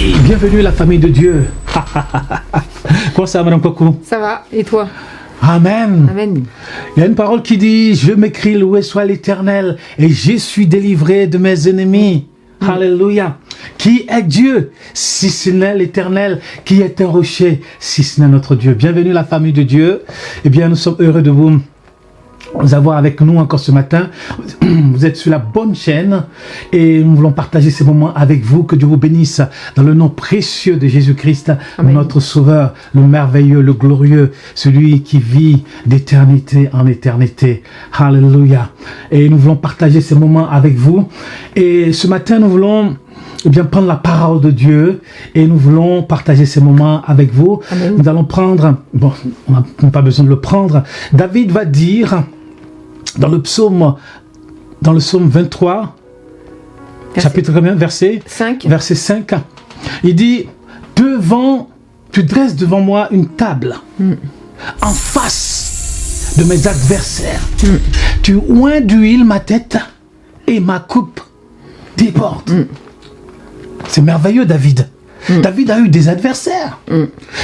Et bienvenue la famille de Dieu. Comment ça va, Madame Coco? Ça va, et toi? Amen. Amen. Il y a une parole qui dit, je m'écris, loué soit l'Éternel, et je suis délivré de mes ennemis. Alléluia. Qui est Dieu, si ce n'est l'Éternel? Qui est un rocher, si ce n'est notre Dieu? Bienvenue la famille de Dieu. Eh bien, nous sommes heureux de vous avoir avec nous encore ce matin. Vous êtes sur la bonne chaîne et nous voulons partager ces moments avec vous. Que Dieu vous bénisse dans le nom précieux de Jésus-Christ, notre Sauveur, le merveilleux, le glorieux, celui qui vit d'éternité en éternité. Alléluia. Et nous voulons partager ces moments avec vous. Et ce matin, nous voulons prendre la parole de Dieu et nous voulons partager ces moments avec vous. Amen. Nous allons prendre, on n'a pas besoin de le prendre. David va dire dans le psaume 23, chapitre combien? Verset 5. Verset 5. Il dit, tu dresses devant moi une table en face de mes adversaires. Tu oins d'huile ma tête et ma coupe déborde. C'est merveilleux, David. David a eu des adversaires.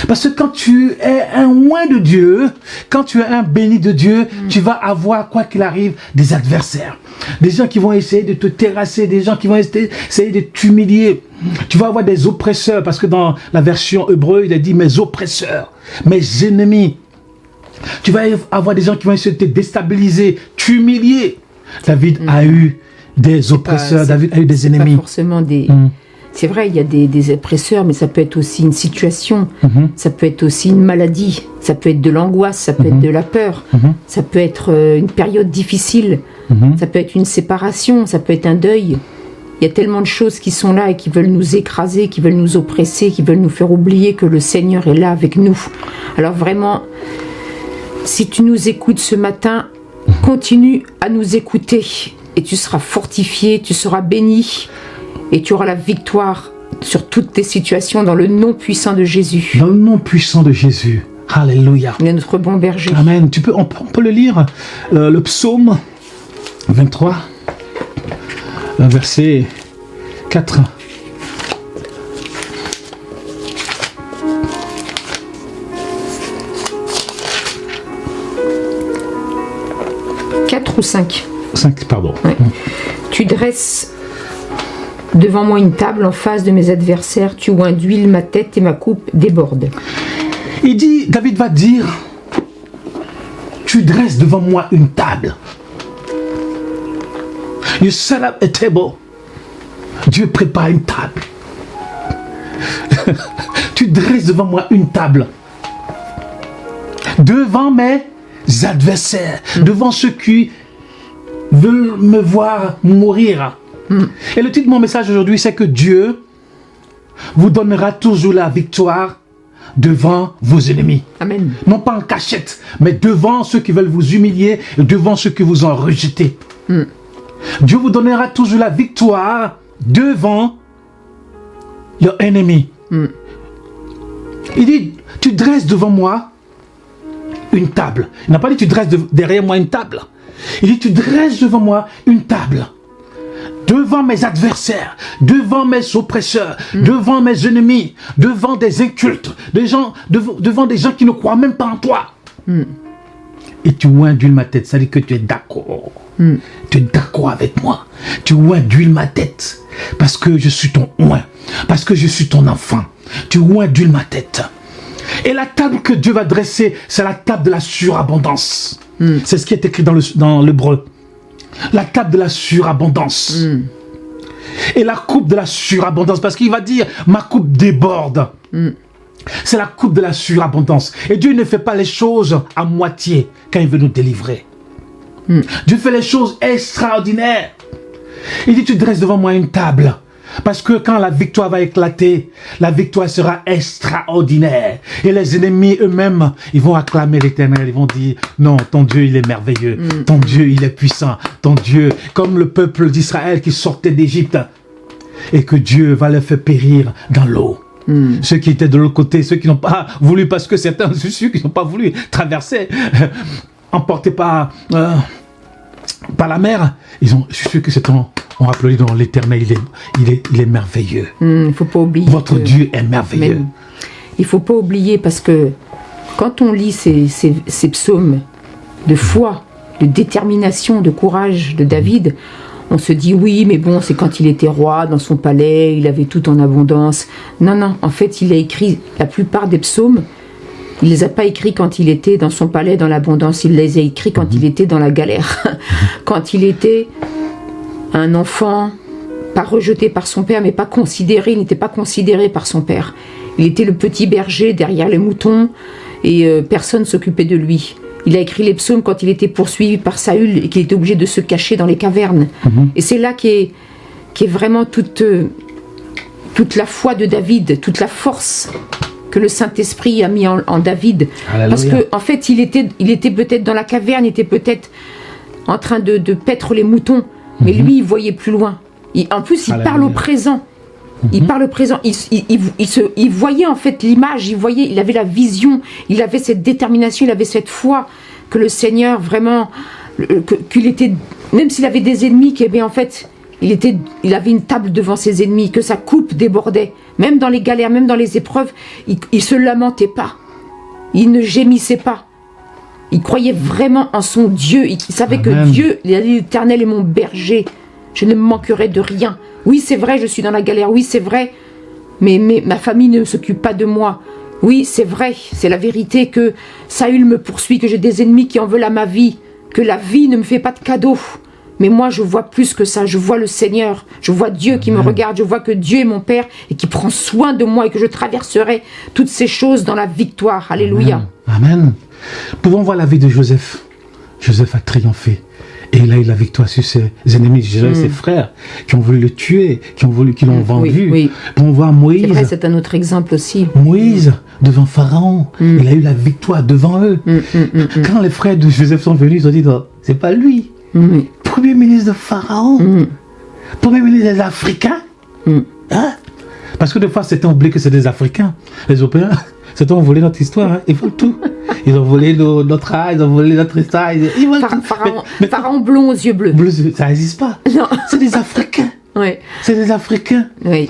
Parce que quand tu es un oint de Dieu, quand tu es un béni de Dieu, tu vas avoir, quoi qu'il arrive, des adversaires. Des gens qui vont essayer de te terrasser, des gens qui vont essayer de t'humilier. Tu vas avoir des oppresseurs, parce que dans la version hébreu, il a dit mes oppresseurs, mes ennemis. Tu vas avoir des gens qui vont essayer de te déstabiliser, t'humilier. David a eu des oppresseurs, David a eu des ennemis. Pas forcément des... C'est vrai, il y a des oppresseurs, mais ça peut être aussi une situation, ça peut être aussi une maladie, ça peut être de l'angoisse, ça peut être de la peur, ça peut être une période difficile, ça peut être une séparation, ça peut être un deuil. Il y a tellement de choses qui sont là et qui veulent nous écraser, qui veulent nous oppresser, qui veulent nous faire oublier que le Seigneur est là avec nous. Alors vraiment, si tu nous écoutes ce matin, continue à nous écouter et tu seras fortifié, tu seras béni. Et tu auras la victoire sur toutes tes situations dans le nom puissant de Jésus. Dans le nom puissant de Jésus. Alléluia. Il est notre bon berger. Amen. On peut le lire, le psaume 23, verset 4. Ou 5. 5, pardon. Ouais. Tu dresses devant moi une table en face de mes adversaires, tu oins d'huile ma tête et ma coupe déborde. Il dit, David va dire, tu dresses devant moi une table. You set up a table. Dieu prépare une table. Tu dresses devant moi une table. Devant mes adversaires, devant ceux qui veulent me voir mourir. Et le titre de mon message aujourd'hui, c'est que Dieu vous donnera toujours la victoire devant vos ennemis. Amen. Non pas en cachette, mais devant ceux qui veulent vous humilier, devant ceux qui vous ont rejeté. Dieu vous donnera toujours la victoire devant your enemy. Il dit, tu dresses devant moi une table. Il n'a pas dit tu dresses derrière moi une table. Il dit, tu dresses devant moi une table. Devant mes adversaires, devant mes oppresseurs, devant mes ennemis, devant des incultes, devant des gens qui ne croient même pas en toi. Et tu oins d'huile ma tête, ça veut dire que tu es d'accord. Tu es d'accord avec moi. Tu oins d'huile ma tête, parce que je suis ton oint, parce que je suis ton enfant. Tu oins d'huile ma tête. Et la table que Dieu va dresser, c'est la table de la surabondance. C'est ce qui est écrit dans l'hébreu. La table de la surabondance. Et la coupe de la surabondance. Parce qu'il va dire, ma coupe déborde. C'est la coupe de la surabondance. Et Dieu ne fait pas les choses à moitié quand il veut nous délivrer. Dieu fait les choses extraordinaires. Il dit, tu dresses devant moi une table. Parce que quand la victoire va éclater, la victoire sera extraordinaire. Et les ennemis eux-mêmes, ils vont acclamer l'Éternel. Ils vont dire, non, ton Dieu, il est merveilleux. Ton Dieu, il est puissant. Ton Dieu, comme le peuple d'Israël qui sortait d'Égypte. Et que Dieu va les faire périr dans l'eau. Ceux qui étaient de l'autre côté, ceux qui n'ont pas voulu, parce que certains, je suis sûr, qui n'ont pas voulu traverser, emportés par la mer, je suis sûr que c'est On applaudit dans l'Éternel, il est merveilleux. Il ne faut pas oublier. Votre Dieu est merveilleux. Mais il ne faut pas oublier parce que quand on lit ces psaumes de foi, de détermination, de courage de David, on se dit oui, mais bon, c'est quand il était roi dans son palais, il avait tout en abondance. Non, non, en fait, il a écrit la plupart des psaumes. Il ne les a pas écrits quand il était dans son palais, dans l'abondance. Il les a écrits quand il était dans la galère. Quand il était un enfant, pas rejeté par son père, mais pas considéré. Il n'était pas considéré par son père. Il était le petit berger derrière les moutons et personne ne s'occupait de lui. Il a écrit les psaumes quand il était poursuivi par Saül et qu'il était obligé de se cacher dans les cavernes. Et c'est là qu'est vraiment toute la foi de David, toute la force que le Saint-Esprit a mis en David. Alléluia. Parce qu'en fait, il était peut-être dans la caverne, il était peut-être en train de paître les moutons, mais lui, il voyait plus loin. En plus, il parle au présent. Il parle au présent. Il voyait en fait l'image, il avait la vision, il avait cette détermination, il avait cette foi que le Seigneur vraiment, qu'il était, même s'il avait des ennemis, en fait, il avait une table devant ses ennemis, que sa coupe débordait. Même dans les galères, même dans les épreuves, il se lamentait pas. Il ne gémissait pas. Il croyait vraiment en son Dieu. Il savait Amen. Que Dieu, l'Éternel est mon berger. Je ne me manquerai de rien. Oui, c'est vrai, je suis dans la galère. Oui, c'est vrai, mais ma famille ne s'occupe pas de moi. Oui, c'est vrai, c'est la vérité que Saül me poursuit, que j'ai des ennemis qui en veulent à ma vie, que la vie ne me fait pas de cadeaux. Mais moi, je vois plus que ça. Je vois le Seigneur. Je vois Dieu qui me regarde. Je vois que Dieu est mon Père et qui prend soin de moi et que je traverserai toutes ces choses dans la victoire. Alléluia. Amen. Amen. Pouvons voir la vie de Joseph. Joseph a triomphé. Et il a eu la victoire sur ses ennemis, ses frères, qui ont voulu le tuer, qui l'ont vendu. Oui. Pouvons voir Moïse. C'est vrai, c'est un autre exemple aussi. Moïse, devant Pharaon, il a eu la victoire devant eux. Quand les frères de Joseph sont venus, ils ont dit, non, c'est pas lui. Premier ministre de Pharaon, premier ministre des Africains. Hein? Parce que des fois, certains oublient que c'est des Africains. Les Européens, certains ont volé notre histoire. Hein? Ils volent tout. Ils ont volé notre âge, ils ont volé notre histoire. Ils volent tout. Pharaon blond aux yeux bleus. Bleu, ça n'existe pas. Non. C'est des Africains. Oui. C'est des Africains. Oui.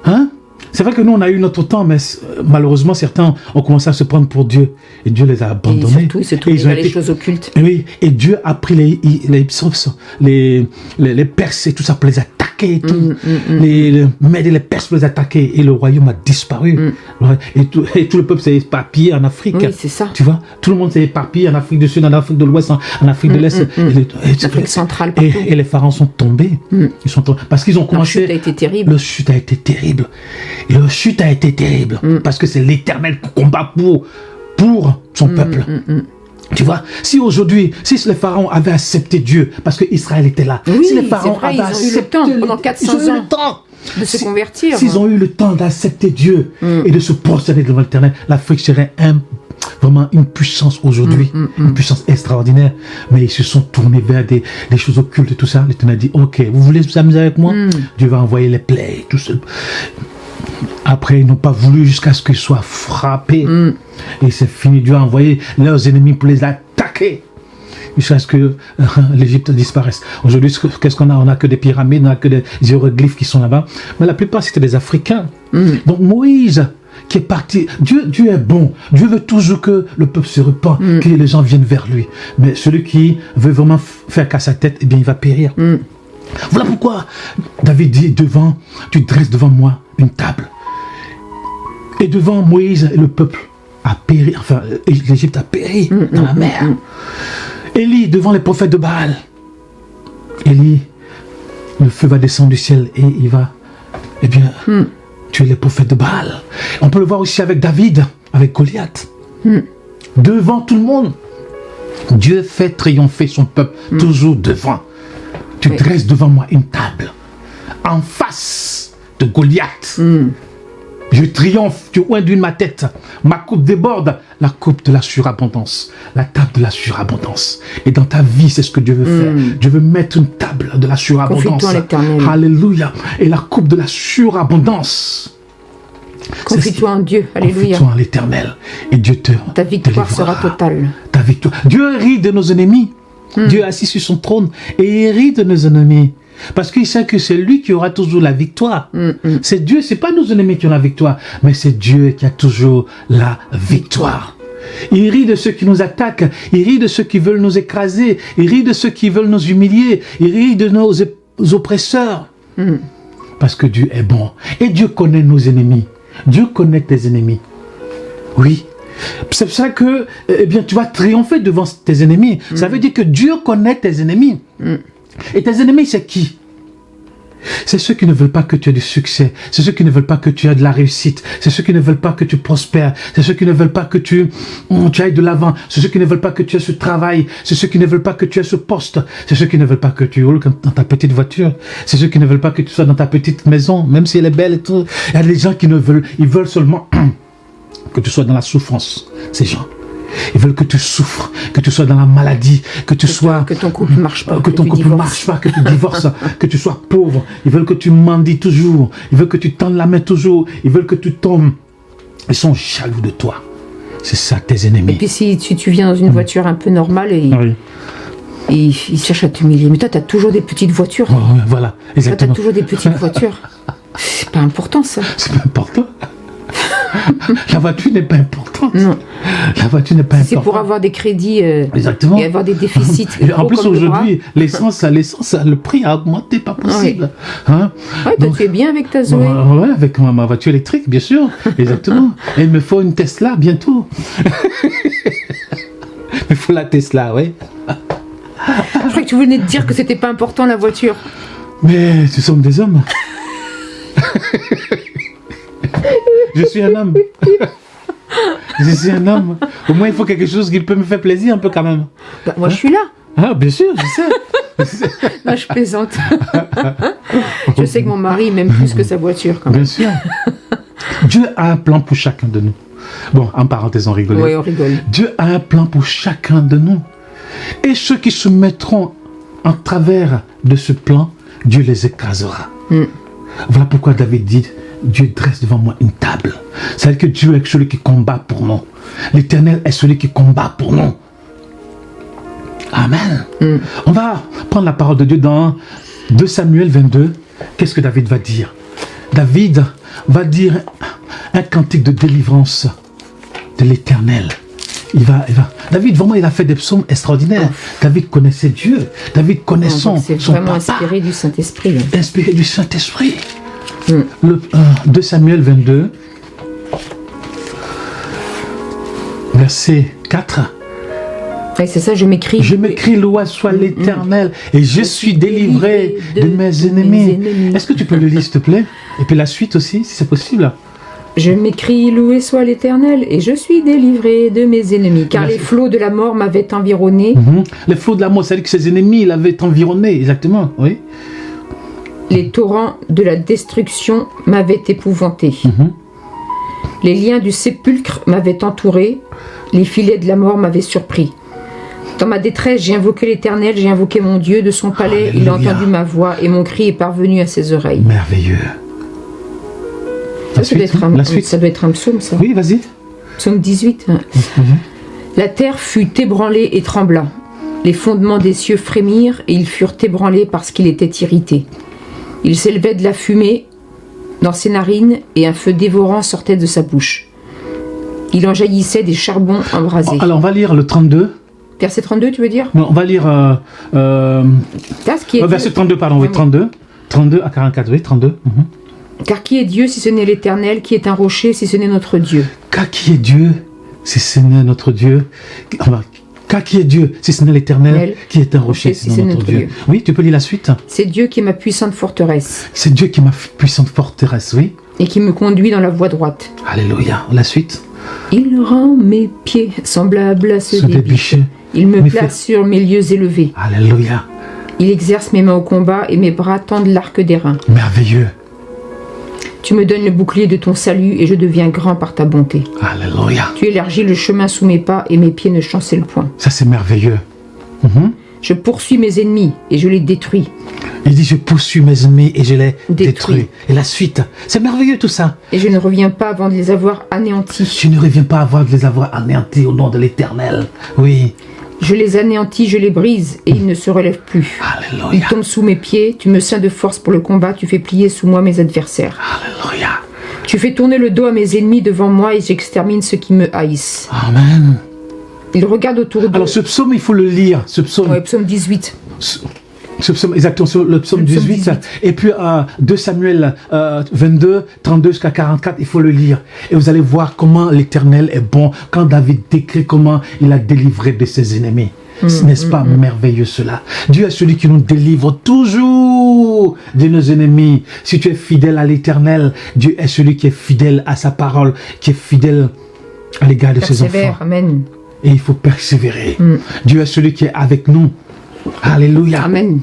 Hein? C'est vrai que nous, on a eu notre temps, mais malheureusement, certains ont commencé à se prendre pour Dieu. Et Dieu les a abandonnés. Et surtout, ils se tournent vers les choses occultes. Oui, et Dieu a pris les Perses et tout ça pour les attaquer. Et tout. Les Mèdes et les Perses pour les attaquer. Et le royaume a disparu. Et tout le peuple s'est éparpillé en Afrique. Oui, c'est ça. Tu vois, tout le monde s'est éparpillé en Afrique du Sud, en Afrique de l'Ouest, en Afrique de l'Est. L'Afrique centrale. Et les pharaons sont tombés. Ils sont tombés. Parce qu'ils ont commencé. La chute a été terrible. La chute a été terrible. Et la chute a été terrible. Parce que c'est l'Éternel qui combat pour son peuple. Tu vois, si aujourd'hui, si les pharaons avaient accepté Dieu, parce que Israël était là, oui, si les pharaons avaient accepté pendant 400 ans de se convertir, s'ils ont eu le temps d'accepter Dieu et de se prosterner devant l'Éternel, l'Afrique serait vraiment une puissance aujourd'hui, une puissance extraordinaire. Mais ils se sont tournés vers des choses occultes et tout ça. L'Éternel dit, ok, vous voulez vous amuser avec moi? Dieu va envoyer les plaies, tout ça. Après, ils n'ont pas voulu jusqu'à ce qu'ils soient frappés. Et c'est fini. Dieu a envoyé leurs ennemis pour les attaquer. Jusqu'à ce que l'Égypte disparaisse. Aujourd'hui, qu'est-ce qu'on a? On n'a que des pyramides, on n'a que des hiéroglyphes qui sont là-bas. Mais la plupart, c'était des Africains. Donc Moïse, qui est parti, Dieu est bon. Dieu veut toujours que le peuple se repent, que les gens viennent vers lui. Mais celui qui veut vraiment faire qu'à sa tête, eh bien, il va périr. Voilà pourquoi David dit, tu dresses devant moi une table. Et devant Moïse, le peuple a péri, enfin, l'Égypte a péri dans la mer. Élie, devant les prophètes de Baal. Élie, le feu va descendre du ciel et il va, eh bien, tuer les prophètes de Baal. On peut le voir aussi avec David, avec Goliath. Devant tout le monde. Dieu fait triompher son peuple, toujours devant. Tu dresses devant moi une table, en face de Goliath. Je triomphe, tu oinduis ma tête, ma coupe déborde, la coupe de la surabondance, la table de la surabondance. Et dans ta vie, c'est ce que Dieu veut faire. Dieu veut mettre une table de la surabondance. Alléluia. Et la coupe de la surabondance. Confie-toi en Dieu. Alléluia. Confie-toi en l'Éternel. Et Dieu ta victoire sera totale. Ta victoire. Dieu rit de nos ennemis. Dieu est assis sur son trône et il rit de nos ennemis. Parce qu'il sait que c'est lui qui aura toujours la victoire. C'est Dieu, c'est pas nos ennemis qui ont la victoire, mais c'est Dieu qui a toujours la victoire. Il rit de ceux qui nous attaquent, il rit de ceux qui veulent nous écraser, il rit de ceux qui veulent nous humilier, il rit de nos oppresseurs. Parce que Dieu est bon. Et Dieu connaît nos ennemis. Dieu connaît tes ennemis. Oui. C'est pour ça que eh bien, tu vas triompher devant tes ennemis. Ça veut dire que Dieu connaît tes ennemis. Et tes ennemis, c'est qui? C'est ceux qui ne veulent pas que tu aies du succès. C'est ceux qui ne veulent pas que tu aies de la réussite. C'est ceux qui ne veulent pas que tu prospères. C'est ceux qui ne veulent pas que tu ailles de l'avant. C'est ceux qui ne veulent pas que tu aies ce travail. C'est ceux qui ne veulent pas que tu aies ce poste. C'est ceux qui ne veulent pas que tu roules dans ta petite voiture. C'est ceux qui ne veulent pas que tu sois dans ta petite maison, même si elle est belle et tout. Il y a des gens qui ne veulent, ils veulent seulement que tu sois dans la souffrance. Ces gens. Ils veulent que tu souffres, que tu sois dans la maladie, que tu sois... Que ton couple ne marche pas. Que ton couple ne marche pas, que tu divorces, que tu sois pauvre. Ils veulent que tu mendies toujours. Ils veulent que tu tendes la main toujours. Ils veulent que tu tombes. Ils sont jaloux de toi. C'est ça, tes ennemis. Et puis si tu viens dans une voiture un peu normale et... Oui. Et ils cherchent à t'humilier. Mais toi, tu as toujours des petites voitures. Oh, voilà, exactement. Toi, tu as toujours des petites voitures. C'est pas important, ça. C'est pas important. La voiture n'est pas importante. Non. La voiture n'est pas importante. C'est pour avoir des crédits Exactement. et avoir des déficits. Et en plus, aujourd'hui, l'essence, le prix a augmenté, pas possible. Oui. Hein? Ouais, toi, tu es bien avec ta Zoé. Ouais, avec ma voiture électrique, bien sûr. Exactement. Et il me faut une Tesla bientôt. Il faut la Tesla, oui. Je crois que tu venais de dire que c'était pas important, la voiture. Mais nous sommes des hommes. Je suis un homme. Je suis un homme. Au moins, il faut quelque chose qui peut me faire plaisir un peu quand même. Bah, moi, je suis là. Ah, bien sûr, je sais. Non, je plaisante. Je sais que mon mari m'aime plus que sa voiture, quand même. Bien sûr. Dieu a un plan pour chacun de nous. Bon, en parenthèse, on rigole. Oui, on rigole. Dieu a un plan pour chacun de nous. Et ceux qui se mettront en travers de ce plan, Dieu les écrasera. Voilà pourquoi David dit, Dieu dresse devant moi une table. C'est-à-dire que Dieu est celui qui combat pour nous. L'Éternel est celui qui combat pour nous. Amen. On va prendre la parole de Dieu dans 2 Samuel 22. Qu'est-ce que David va dire? David va dire un cantique de délivrance de l'Éternel. David, vraiment, il a fait des psaumes extraordinaires. David connaissait Dieu. David connaît son papa. C'est vraiment inspiré du Saint-Esprit. Inspiré du Saint-Esprit. 2 Samuel 22, verset 4. Oui, c'est ça, je m'écris. Je m'écris, loué soit l'Éternel, et je suis délivré de mes ennemis. Est-ce que tu peux le lire, s'il te plaît? Et puis la suite aussi, si c'est possible. Je m'écris, loué soit l'Éternel, et je suis délivré de mes ennemis, car les flots de la mort m'avaient environné. Les flots de la mort, c'est-à-dire que ses ennemis l'avaient environné, exactement, oui. Les torrents de la destruction m'avaient épouvanté. Les liens du sépulcre m'avaient entouré, les filets de la mort m'avaient surpris. Dans ma détresse, j'ai invoqué l'Éternel, j'ai invoqué mon Dieu de son palais. Alléluia. Il a entendu ma voix et mon cri est parvenu à ses oreilles. Merveilleux. Ça doit être un psaume, ça. Oui, vas-y. Psaume 18. La terre fut ébranlée et trembla. Les fondements des cieux frémirent et ils furent ébranlés parce qu'il était irrité. Il s'élevait de la fumée dans ses narines et un feu dévorant sortait de sa bouche. Il en jaillissait des charbons embrasés. Alors, on va lire le 32. Verset 32, tu veux dire? Non, on va lire... verset 32, pardon, oui, 32. 32 à 44, oui, 32. Car qui est Dieu si ce n'est l'Éternel? Qui est un rocher si ce n'est notre Dieu? Car qui est Dieu si ce n'est notre Dieu? Car qui est Dieu si ce n'est l'Éternel? Qui est un rocher si ce n'est notre Dieu? Oui, tu peux lire la suite. C'est Dieu qui est ma puissante forteresse. C'est Dieu qui est ma puissante forteresse, oui. Et qui me conduit dans la voie droite. Alléluia. La suite. Il rend mes pieds semblables à ceux des biches. Il me place sur mes lieux élevés. Alléluia. Il exerce mes mains au combat et mes bras tendent l'arc d'airain. Merveilleux. Tu me donnes le bouclier de ton salut et je deviens grand par ta bonté. Alléluia. Tu élargis le chemin sous mes pas et mes pieds ne chancellent point. Ça, c'est merveilleux. Je poursuis mes ennemis et je les détruis. Il dit, je poursuis mes ennemis et je les détruis. Et la suite, c'est merveilleux tout ça. Et je ne reviens pas avant de les avoir anéantis. Je ne reviens pas avant de les avoir anéantis au nom de l'Éternel. Oui. Je les anéantis, je les brise, et ils ne se relèvent plus. Ils Alléluia. tombent sous mes pieds, tu me ceins de force pour le combat, tu fais plier sous moi mes adversaires. Alléluia. Tu fais tourner le dos à mes ennemis devant moi et j'extermine ceux qui me haïssent. Amen. Ils regardent autour d'eux. Alors ce psaume, il faut le lire. Ce psaume, Ouais, psaume 18. ce psaume exactement, le psaume Le psaume 18. 18. Et puis 2 Samuel 22, 32 jusqu'à 44, il faut le lire. Et vous allez voir comment l'Éternel est bon. Quand David décrit comment il a délivré de ses ennemis. N'est-ce pas merveilleux cela? Dieu est celui qui nous délivre toujours de nos ennemis. Si tu es fidèle à l'Éternel, Dieu est celui qui est fidèle à sa parole, qui est fidèle à l'égard de ses enfants. Persévère, amen. Et il faut persévérer. Dieu est celui qui est avec nous. Alléluia. Amen.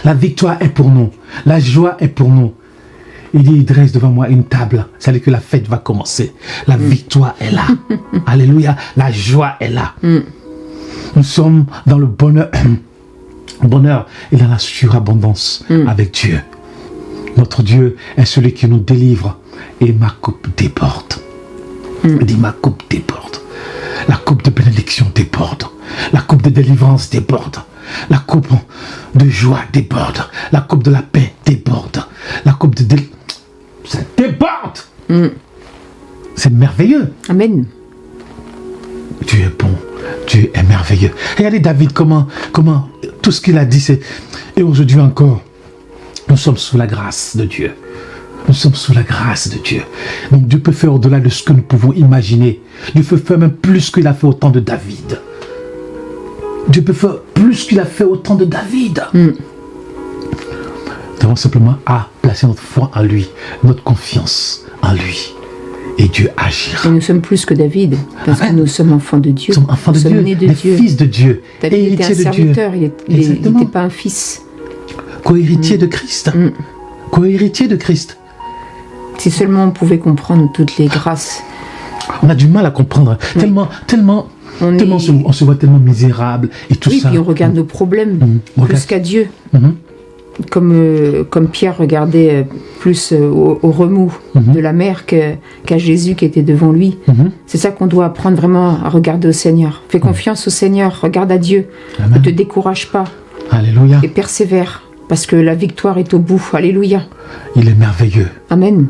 La victoire est pour nous. La joie est pour nous. Il dit, il dresse devant moi une table. C'est-à-dire que la fête va commencer. La victoire est là. Alléluia. La joie est là. Nous sommes dans le bonheur. Bonheur et dans la surabondance avec Dieu. Notre Dieu est celui qui nous délivre. Et ma coupe déborde. Il dit, ma coupe déborde. La coupe de bénédiction déborde. La coupe de délivrance déborde. La coupe de joie déborde. La coupe de la paix déborde. La coupe de ça déborde. C'est merveilleux. Amen. Dieu est bon. Dieu est merveilleux. Regardez David, comment tout ce qu'il a dit, c'est... Et aujourd'hui encore, nous sommes sous la grâce de Dieu. Nous sommes sous la grâce de Dieu. Donc Dieu peut faire au-delà de ce que nous pouvons imaginer. Dieu peut faire même plus qu'il a fait au temps de David. Dieu peut faire plus qu'il a fait au temps de David. Nous avons simplement à placer notre foi en lui, notre confiance en lui. Et Dieu agira. Et nous sommes plus que David, parce que nous sommes enfants de Dieu. Nous sommes enfants de Dieu, nés de les Dieu. fils de Dieu, David était un héritiers de Dieu. serviteur, il Exactement. n'était pas un fils. Co-héritier de Christ. Co-héritier de Christ. Si seulement on pouvait comprendre toutes les grâces. On a du mal à comprendre. Tellement on se voit tellement misérable et tout Oui, ça. puis on regarde nos problèmes plus Regarde. qu'à Dieu. Mhm. Comme Pierre regardait plus au remous de la mer qu'à Jésus qui était devant lui. C'est ça qu'on doit apprendre vraiment à regarder au Seigneur. Fais confiance au Seigneur, regarde à Dieu. Amen. Ne te décourage pas Alléluia. et persévère, parce que la victoire est au bout. Alléluia. Il est merveilleux. Amen.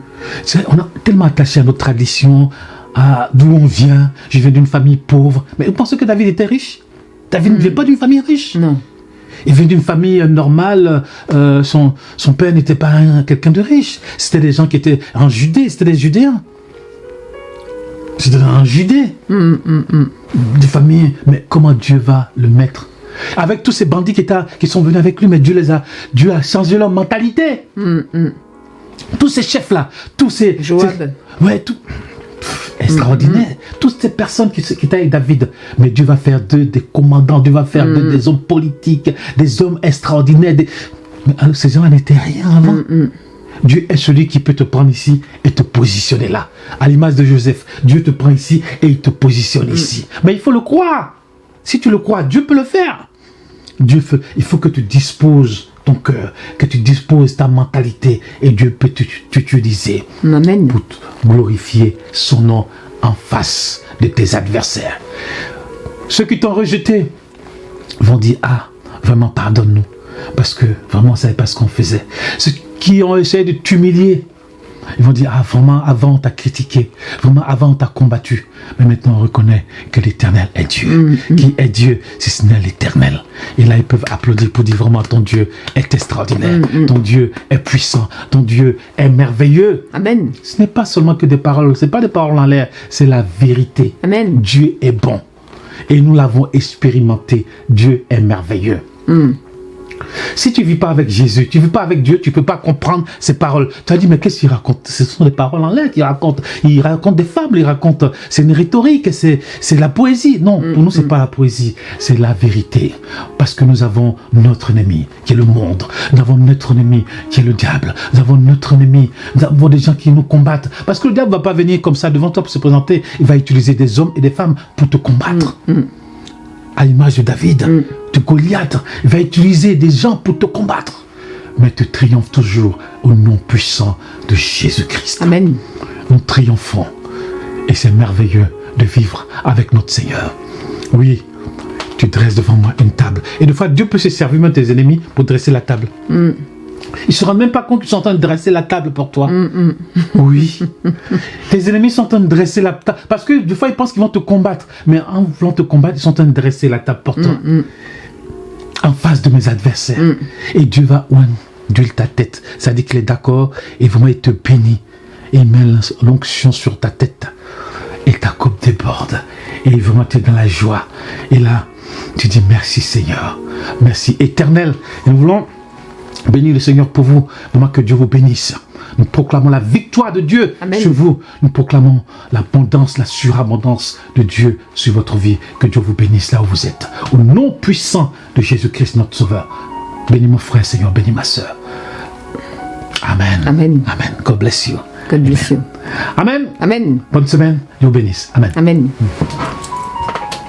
On a tellement attaché à notre tradition, à d'où on vient. Je viens d'une famille pauvre. Mais vous pensez que David était riche? David ne vient pas d'une famille riche. Non. Il vient d'une famille normale. Son père n'était pas quelqu'un de riche. C'était des gens qui étaient en Judée. C'était des Judéens. C'était en Judée. Des familles. Mais comment Dieu va le mettre? Avec tous ces bandits qui sont venus avec lui, mais Dieu a changé leur mentalité. Tous ces chefs-là, tous ces... Joab. Ouais, tout... Extraordinaire. Toutes ces personnes qui étaient avec David. Mais Dieu va faire d'eux des commandants, Dieu va faire d'eux des hommes politiques, des hommes extraordinaires. Mais alors, ces gens-là n'étaient rien avant. Dieu est celui qui peut te prendre ici et te positionner là. À l'image de Joseph, Dieu te prend ici et il te positionne ici. Mais il faut le croire. Si tu le crois, Dieu peut le faire. Il faut que tu disposes ton cœur, que tu disposes ta mentalité et Dieu peut t'utiliser Amen. pour glorifier son nom en face de tes adversaires. Ceux qui t'ont rejeté vont dire, ah, vraiment pardonne-nous, parce que vraiment on ne savait pas ce qu'on faisait. Ceux qui ont essayé de t'humilier, ils vont dire, ah, vraiment, avant on t'a critiqué, vraiment, avant on t'a combattu, mais maintenant on reconnaît que l'Éternel est Dieu. Qui est Dieu si ce n'est l'Éternel? Et là, ils peuvent applaudir pour dire, vraiment, ton Dieu est extraordinaire, ton Dieu est puissant, ton Dieu est merveilleux. Amen. Ce n'est pas seulement que des paroles, ce n'est pas des paroles en l'air, c'est la vérité. Amen. Dieu est bon. Et nous l'avons expérimenté. Dieu est merveilleux. Si tu ne vis pas avec Jésus, tu ne vis pas avec Dieu, tu ne peux pas comprendre ces paroles. Tu as dit, mais qu'est-ce qu'il raconte? Ce sont des paroles en l'air qu'il raconte. Il raconte des fables, il raconte... C'est une rhétorique, c'est la poésie. Non, pour nous, ce n'est pas la poésie, c'est la vérité. Parce que nous avons notre ennemi, qui est le monde. Nous avons notre ennemi, qui est le diable. Nous avons notre ennemi. Nous avons des gens qui nous combattent. Parce que le diable ne va pas venir comme ça devant toi pour se présenter. Il va utiliser des hommes et des femmes pour te combattre. À l'image de David, de Goliath, il va utiliser des gens pour te combattre. Mais tu triomphes toujours au nom puissant de Jésus-Christ. Amen. Nous triomphons. Et c'est merveilleux de vivre avec notre Seigneur. Oui, tu dresses devant moi une table. Et des fois, Dieu peut se servir même de tes ennemis pour dresser la table. Ils ne se rendent même pas compte qu'ils sont en train de dresser la table pour toi. Oui. Tes ennemis sont en train de dresser la table. Parce que des fois, ils pensent qu'ils vont te combattre. Mais en voulant te combattre, ils sont en train de dresser la table pour toi. En face de mes adversaires. Et Dieu va onduler ta tête. Ça dit qu'il est d'accord et vraiment il te bénit. Et il met l'onction sur ta tête. Et ta coupe déborde. Et vraiment tu es dans la joie. Et là, tu dis merci Seigneur. Merci Éternel. Et nous voulons bénir le Seigneur pour vous. Vraiment que Dieu vous bénisse. Nous proclamons la victoire de Dieu Amen. sur vous. Nous proclamons l'abondance, la surabondance de Dieu sur votre vie. Que Dieu vous bénisse là où vous êtes. Au nom puissant de Jésus-Christ, notre Sauveur. Bénis mon frère, Seigneur. Bénis ma soeur. Amen. Amen. Amen. God bless you. God bless you. Amen. Amen. Bonne semaine. Dieu vous bénisse. Amen. Amen.